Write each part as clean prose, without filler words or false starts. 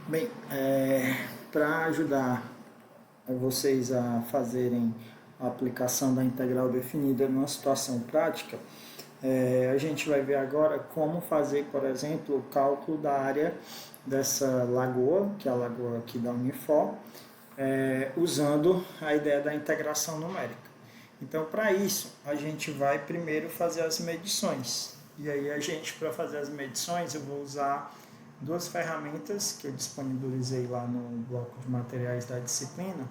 Bem, para ajudar vocês a fazerem a aplicação da integral definida numa situação prática, a gente vai ver agora como fazer, por exemplo, o cálculo da área dessa lagoa, que é a lagoa aqui da Unifor, usando a ideia da integração numérica. Então, para isso, a gente vai primeiro fazer as medições. E aí, para fazer as medições, eu vou usar duas ferramentas que eu disponibilizei lá no bloco de materiais da disciplina,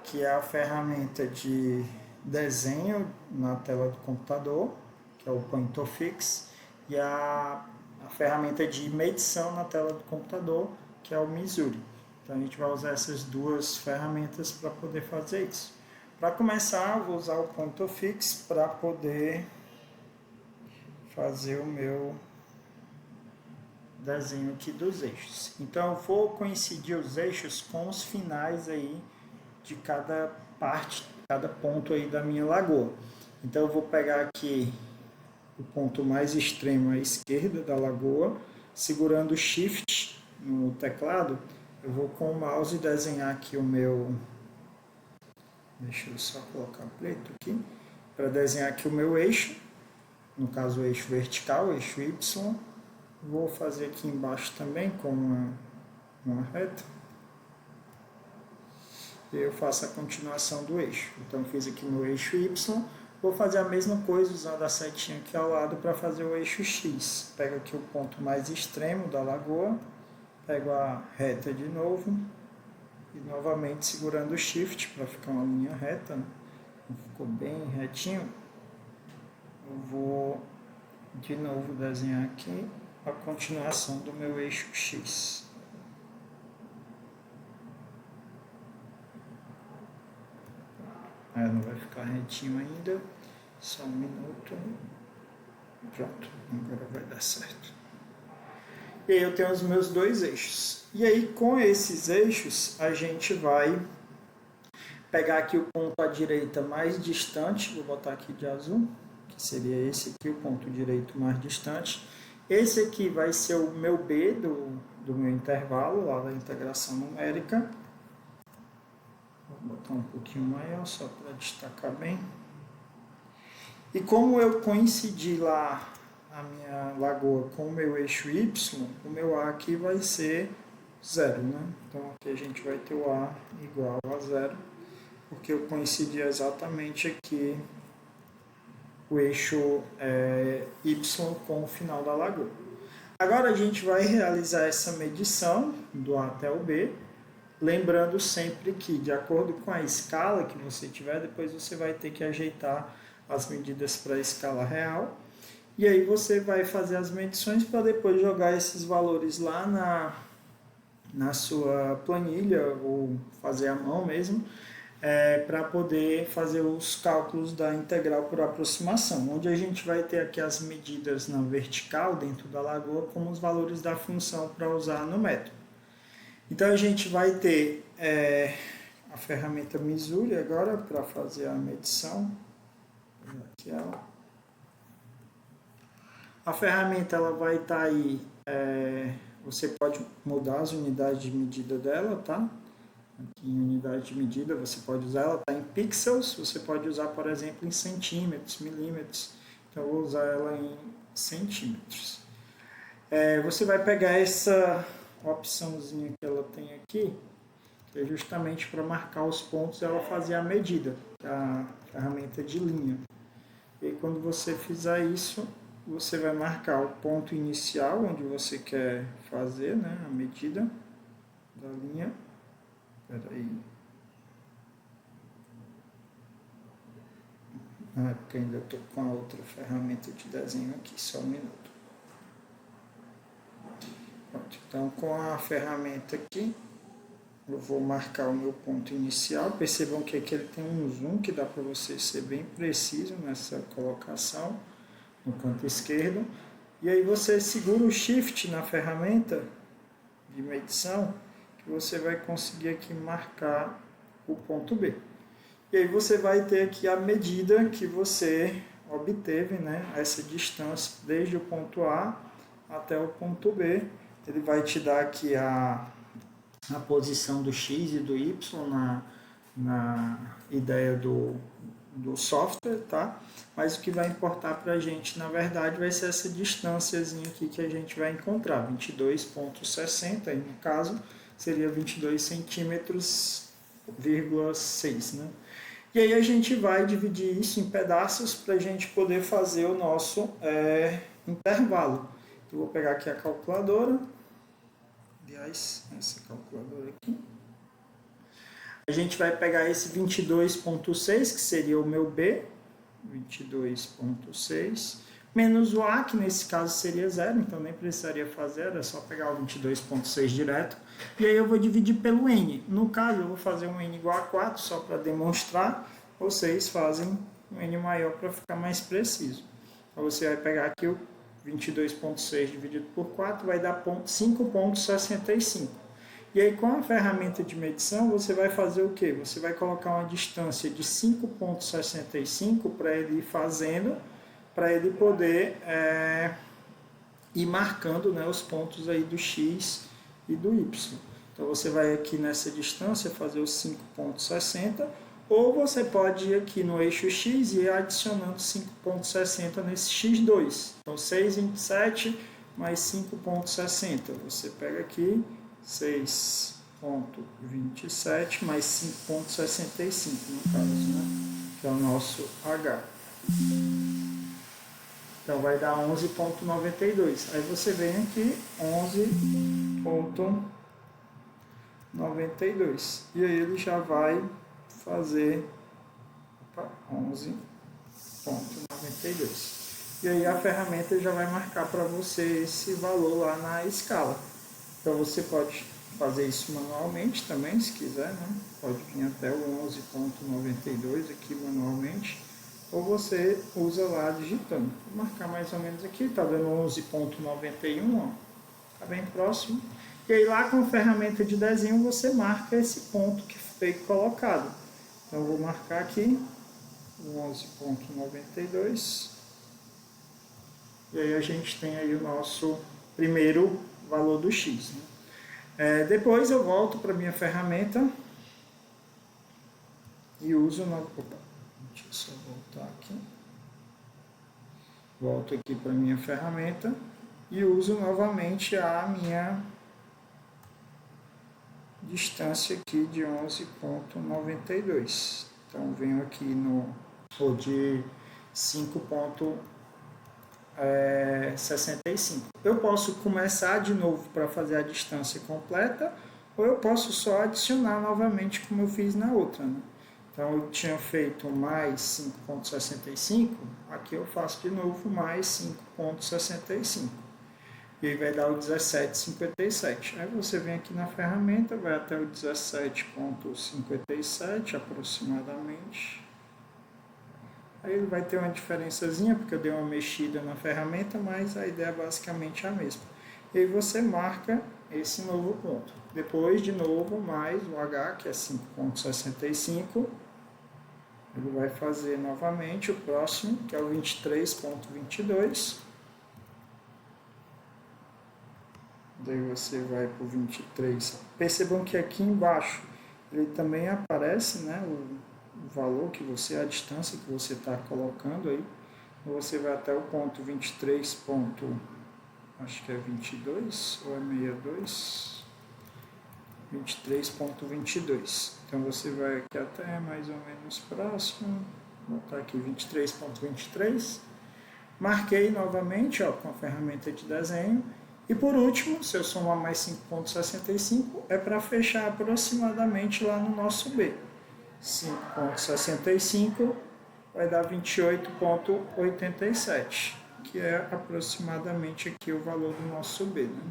que é a ferramenta de desenho na tela do computador, que é o PointOfix, e a ferramenta de medição na tela do computador, que é o Missouri. Então a gente vai usar essas duas ferramentas para poder fazer isso. Para começar, eu vou usar o PointOfix para poder fazer o meu desenho aqui dos eixos. Então eu vou coincidir os eixos com os finais aí de cada parte, cada ponto aí da minha lagoa. Então eu vou pegar aqui o ponto mais extremo à esquerda da lagoa, segurando o Shift no teclado, eu vou com o mouse desenhar aqui o meu... Deixa eu só colocar preto aqui, para desenhar aqui o meu eixo, no caso o eixo vertical, o eixo Y. Vou fazer aqui embaixo também com uma reta. E eu faço a continuação do eixo. Então fiz aqui meu eixo Y. Vou fazer a mesma coisa usando a setinha aqui ao lado para fazer o eixo X. Pego aqui o ponto mais extremo da lagoa, pego a reta de novo e novamente segurando o Shift para ficar uma linha reta, né? Ficou bem retinho. Eu vou de novo desenhar aqui a continuação do meu eixo X. Não vai ficar retinho ainda, só um minuto. Pronto, agora vai dar certo. E aí eu tenho os meus dois eixos. E aí com esses eixos a gente vai pegar aqui o ponto à direita mais distante, vou botar aqui de azul, que seria esse aqui, o ponto direito mais distante. Esse aqui vai ser o meu B do meu intervalo, lá da integração numérica. Vou botar um pouquinho maior, só para destacar bem. E como eu coincidi lá a minha lagoa com o meu eixo Y, o meu A aqui vai ser 0, né? Então aqui a gente vai ter o A igual a 0, porque eu coincidi exatamente aqui o eixo Y com o final da lagoa. Agora a gente vai realizar essa medição do A até o B, lembrando sempre que, de acordo com a escala que você tiver, depois você vai ter que ajeitar as medidas para a escala real. E aí você vai fazer as medições para depois jogar esses valores lá na sua planilha, ou fazer à mão mesmo, para poder fazer os cálculos da integral por aproximação, onde a gente vai ter aqui as medidas na vertical dentro da lagoa, como os valores da função para usar no método. Então a gente vai ter a ferramenta Missouri agora para fazer a medição. Aqui ela. A ferramenta ela vai estar aí, você pode mudar as unidades de medida dela, tá? Aqui em unidade de medida você pode usar, ela está em pixels, você pode usar, por exemplo, em centímetros, milímetros. Então eu vou usar ela em centímetros. Você vai pegar essa opçãozinha que ela tem aqui, que é justamente para marcar os pontos e ela fazer a medida, a ferramenta de linha. E aí, quando você fizer isso, você vai marcar o ponto inicial, onde você quer fazer, né, a medida da linha. Espera aí. Porque ainda estou com a outra ferramenta de desenho aqui, só um minuto. Pronto, então com a ferramenta aqui, eu vou marcar o meu ponto inicial. Percebam que aqui ele tem um zoom que dá para você ser bem preciso nessa colocação no canto esquerdo. E aí você segura o Shift na ferramenta de medição, que você vai conseguir aqui marcar o ponto B. E aí você vai ter aqui a medida que você obteve, né, essa distância desde o ponto A até o ponto B. Ele vai te dar aqui a a posição do X e do Y na ideia do software, tá? Mas o que vai importar para a gente, na verdade, vai ser essa distânciazinha aqui que a gente vai encontrar, 22,60, aí no caso, seria 22 centímetros, 6, né? E aí a gente vai dividir isso em pedaços para a gente poder fazer o nosso intervalo. Eu vou pegar aqui a calculadora, aliás, essa calculadora aqui. A gente vai pegar esse 22,6, que seria o meu B, 22,6, menos o A, que nesse caso seria 0, então nem precisaria fazer, era só pegar o 22,6 direto. E aí eu vou dividir pelo N. No caso, eu vou fazer um N igual a 4, só para demonstrar. Vocês fazem um N maior para ficar mais preciso. Então você vai pegar aqui o 22,6 dividido por 4, vai dar 5,65. E aí, com a ferramenta de medição, você vai fazer o quê? Você vai colocar uma distância de 5,65 para ele ir fazendo, para ele poder ir marcando, né, os pontos aí do X e do Y. Então, você vai aqui nessa distância fazer os 5,60, ou você pode ir aqui no eixo X e ir adicionando 5,60 nesse X2. Então, 6,27 mais 5,60. Você pega aqui 6,27 mais 5,65 no caso, né? Que é o nosso H. Então vai dar 11,92. Aí você vem aqui 11,92. E aí ele já vai fazer 11,92. E aí a ferramenta já vai marcar para você esse valor lá na escala. Então você pode fazer isso manualmente também, se quiser, né? Pode vir até o 11,92 aqui manualmente, ou você usa lá digitando. Vou marcar mais ou menos aqui, tá dando 11,91, ó, tá bem próximo. E aí lá com a ferramenta de desenho você marca esse ponto que foi colocado. Então eu vou marcar aqui o 11,92. E aí a gente tem aí o nosso primeiro valor do X, né? Depois eu volto para minha ferramenta e uso deixa eu só voltar aqui. Volto aqui para minha ferramenta e uso novamente a minha distância aqui de 11,92. Então venho aqui no de 5,65. Eu posso começar de novo para fazer a distância completa, ou eu posso só adicionar novamente como eu fiz na outra, né? Então eu tinha feito mais 5,65, aqui eu faço de novo mais 5,65. E aí vai dar o 17,57. Aí você vem aqui na ferramenta, vai até o 17,57 aproximadamente. Aí ele vai ter uma diferençazinha, porque eu dei uma mexida na ferramenta, mas a ideia é basicamente a mesma. E aí você marca esse novo ponto. Depois, de novo, mais o H, que é 5,65. Ele vai fazer novamente o próximo, que é o 23,22. Daí você vai para o 23. Percebam que aqui embaixo ele também aparece, né, o valor que você, a distância que você está colocando aí. Você vai até o ponto 23. Acho que é 22 ou é 62? 23,22. Então você vai aqui até mais ou menos próximo. Vou botar aqui 23,23. Marquei novamente, ó, com a ferramenta de desenho. E por último, se eu somar mais 5,65, é para fechar aproximadamente lá no nosso B. 5,65 vai dar 28,87, que é aproximadamente aqui o valor do nosso B, né?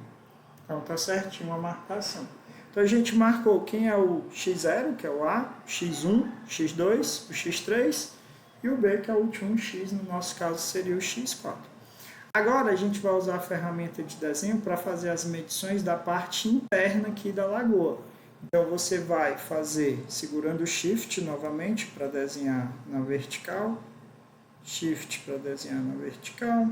Então tá certinho a marcação. Então a gente marcou quem é o X0, que é o A, X1, X2, o X3 e o B, que é o último X, no nosso caso seria o X4. Agora a gente vai usar a ferramenta de desenho para fazer as medições da parte interna aqui da lagoa. Então você vai fazer segurando o Shift novamente para desenhar na vertical, Shift para desenhar na vertical,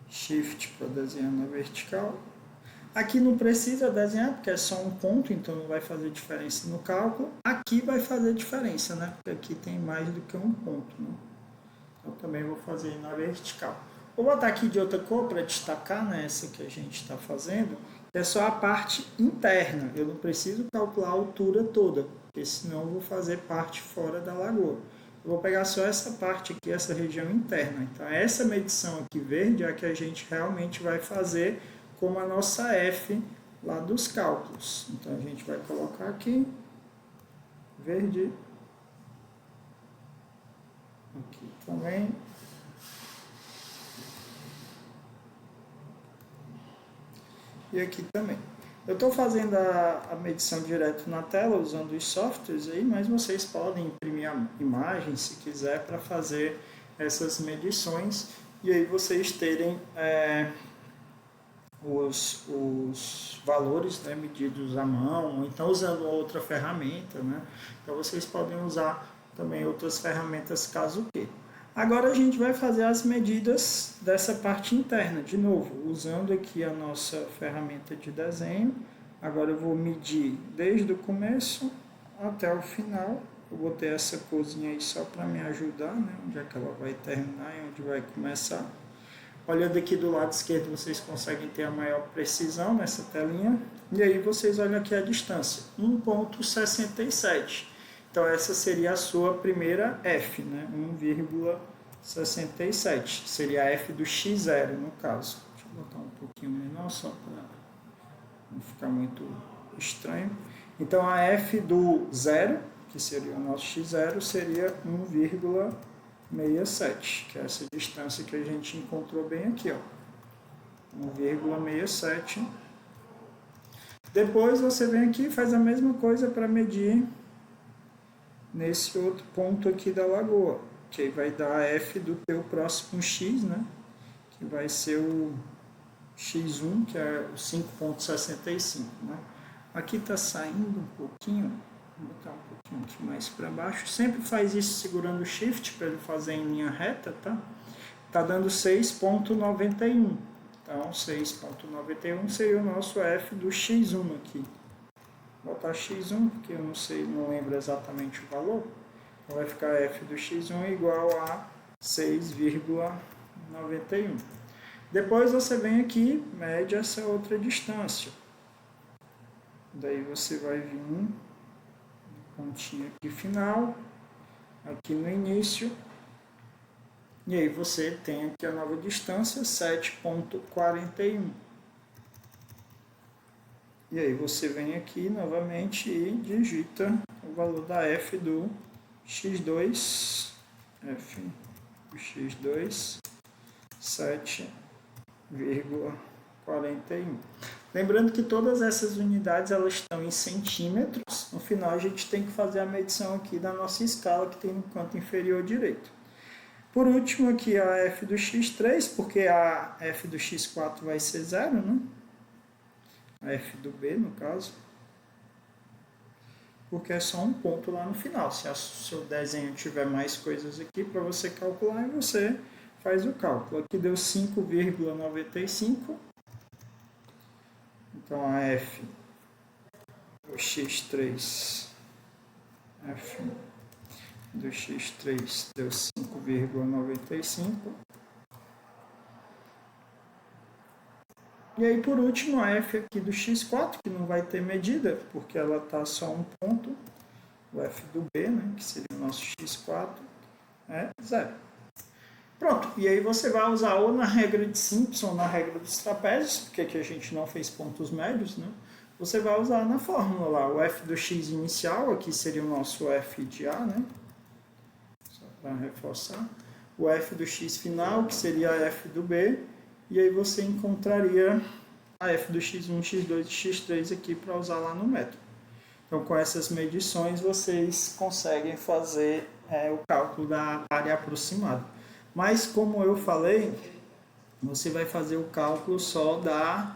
Shift para desenhar na vertical. Aqui não precisa desenhar, porque é só um ponto, então não vai fazer diferença no cálculo. Aqui vai fazer diferença, né? Porque aqui tem mais do que um ponto, né? Então também vou fazer na vertical. Vou botar aqui de outra cor para destacar, né? Essa que a gente está fazendo, que é só a parte interna. Eu não preciso calcular a altura toda, porque senão eu vou fazer parte fora da lagoa. Eu vou pegar só essa parte aqui, essa região interna. Então essa medição aqui verde é a que a gente realmente vai fazer como a nossa F lá dos cálculos. Então a gente vai colocar aqui, verde, aqui também. E aqui também. Eu estou fazendo a medição direto na tela usando os softwares aí, mas vocês podem imprimir a imagem se quiser para fazer essas medições e aí vocês terem os valores, né, medidos à mão, ou então usando outra ferramenta, né? Então vocês podem usar também outras ferramentas caso queira. Agora a gente vai fazer as medidas dessa parte interna, de novo, usando aqui a nossa ferramenta de desenho. Agora eu vou medir desde o começo até o final. Eu botei essa corzinha aí só para me ajudar, né? Onde é que ela vai terminar e onde vai começar. Olhando aqui do lado esquerdo, vocês conseguem ter a maior precisão nessa telinha. E aí vocês olham aqui a distância, 1,67. Então essa seria a sua primeira F, né? 1,67. Seria a F do x0 no caso. Deixa eu botar um pouquinho menor só para não ficar muito estranho. Então a F do 0, que seria o nosso x0, seria 1,67, que é essa distância que a gente encontrou bem aqui, ó. 1,67. Depois você vem aqui e faz a mesma coisa para medir nesse outro ponto aqui da lagoa, que aí vai dar a F do teu próximo X, né? Que vai ser o X1, que é o 5,65, né? Aqui está saindo um pouquinho, vou botar um pouquinho aqui mais para baixo. Sempre faz isso segurando o Shift para ele fazer em linha reta, tá? Tá dando 6,91. Então, 6,91 seria o nosso F do X1 aqui. Vou botar X1, porque eu não sei, não lembro exatamente o valor. Então vai ficar F do X1 igual a 6,91. Depois você vem aqui, mede essa outra distância. Daí você vai vir no pontinho aqui final, aqui no início. E aí você tem aqui a nova distância, 7,41. E aí você vem aqui novamente e digita o valor da F do X2, F do X2, 7,41. Lembrando que todas essas unidades elas estão em centímetros. No final a gente tem que fazer a medição aqui da nossa escala que tem no canto inferior direito. Por último aqui a F do X3, porque a F do X4 vai ser 0, né? A F do B, no caso, porque é só um ponto lá no final. Se o seu desenho tiver mais coisas aqui para você calcular, você faz o cálculo. Aqui deu 5,95. Então a F do X3, F do X3 deu 5,95. E aí, por último, a F aqui do X4, que não vai ter medida, porque ela está só um ponto. O F do B, né, que seria o nosso X4, é 0. Pronto, e aí você vai usar ou na regra de Simpson ou na regra dos trapézios, porque aqui a gente não fez pontos médios, né? Você vai usar na fórmula lá, o F do X inicial, aqui seria o nosso F de A, né? Só para reforçar. O F do X final, que seria a F do B, e aí você encontraria a F do X1, X2 e X3 aqui para usar lá no método. Então, com essas medições, vocês conseguem fazer o cálculo da área aproximada. Mas, como eu falei, você vai fazer o cálculo só da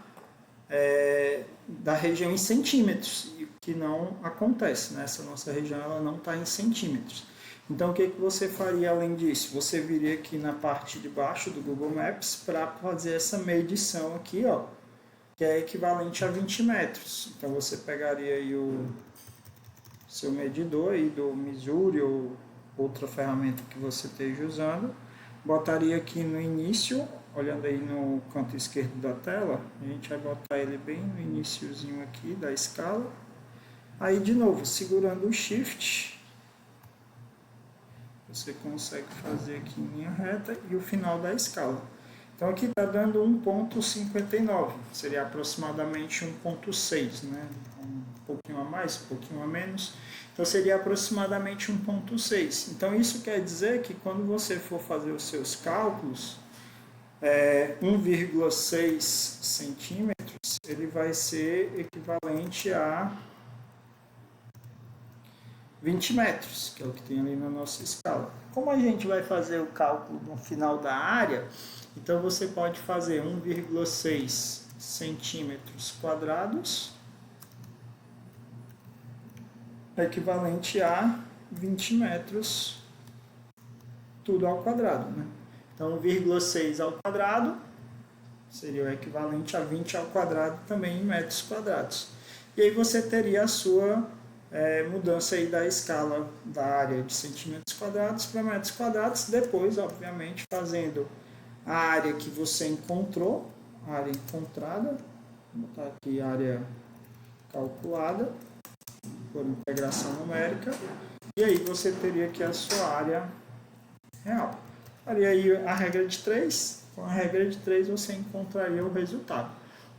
região em centímetros, que não acontece, né? Essa nossa região ela não está em centímetros. Então, o que você faria além disso? Você viria aqui na parte de baixo do Google Maps para fazer essa medição aqui, ó, que é equivalente a 20 metros. Então você pegaria aí o seu medidor aí do Missouri ou outra ferramenta que você esteja usando, botaria aqui no início, olhando aí no canto esquerdo da tela, a gente vai botar ele bem no iniciozinho aqui da escala. Aí de novo, segurando o Shift, você consegue fazer aqui em linha reta e o final da escala. Então aqui está dando 1,59, seria aproximadamente 1,6, né? Um pouquinho a mais, um pouquinho a menos. Então seria aproximadamente 1,6. Então isso quer dizer que quando você for fazer os seus cálculos, 1,6 centímetros, ele vai ser equivalente a 20 metros, que é o que tem ali na nossa escala. Como a gente vai fazer o cálculo no final da área, então você pode fazer 1,6 centímetros quadrados, equivalente a 20 metros, tudo ao quadrado, né? Então 1,6 ao quadrado seria o equivalente a 20 ao quadrado também em metros quadrados. E aí você teria a sua mudança aí da escala da área de centímetros quadrados para metros quadrados, depois, obviamente, fazendo a área que você encontrou, a área encontrada, vou botar aqui área calculada, por integração numérica, e aí você teria aqui a sua área real. Faria aí a regra de 3, com a regra de 3 você encontraria o resultado.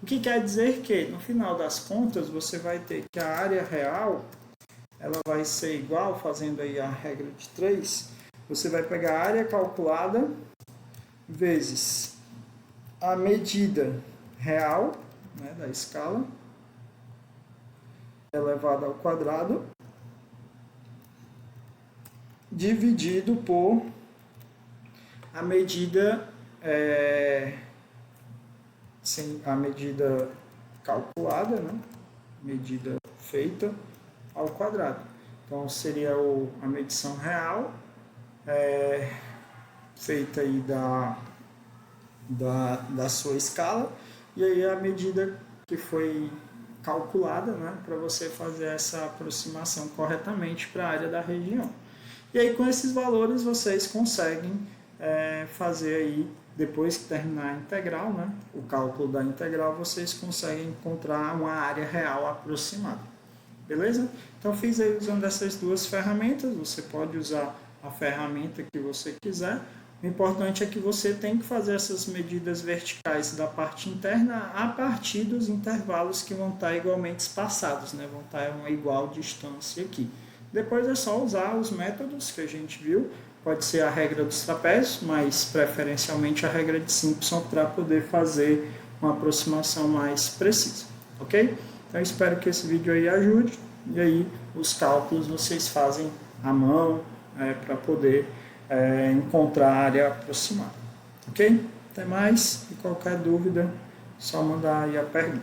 O que quer dizer que, no final das contas, você vai ter que a área real, ela vai ser igual, fazendo aí a regra de 3, você vai pegar a área calculada vezes a medida real, né, da escala, elevado ao quadrado, dividido por a medida a medida calculada, né? Medida feita ao quadrado. Então seria a medição real feita aí da sua escala, e aí a medida que foi calculada, né, para você fazer essa aproximação corretamente para a área da região. E aí com esses valores vocês conseguem fazer aí, depois que terminar a integral, né, o cálculo da integral, vocês conseguem encontrar uma área real aproximada. Beleza? Então fiz aí usando essas duas ferramentas, você pode usar a ferramenta que você quiser. O importante é que você tem que fazer essas medidas verticais da parte interna a partir dos intervalos que vão estar igualmente espaçados, né? Vão estar em uma igual distância aqui. Depois é só usar os métodos que a gente viu. Pode ser a regra dos trapézios, mas preferencialmente a regra de Simpson para poder fazer uma aproximação mais precisa. Ok? Então espero que esse vídeo aí ajude. E aí os cálculos vocês fazem à mão para poder encontrar a área aproximada. Ok? Até mais. E qualquer dúvida, só mandar aí a pergunta.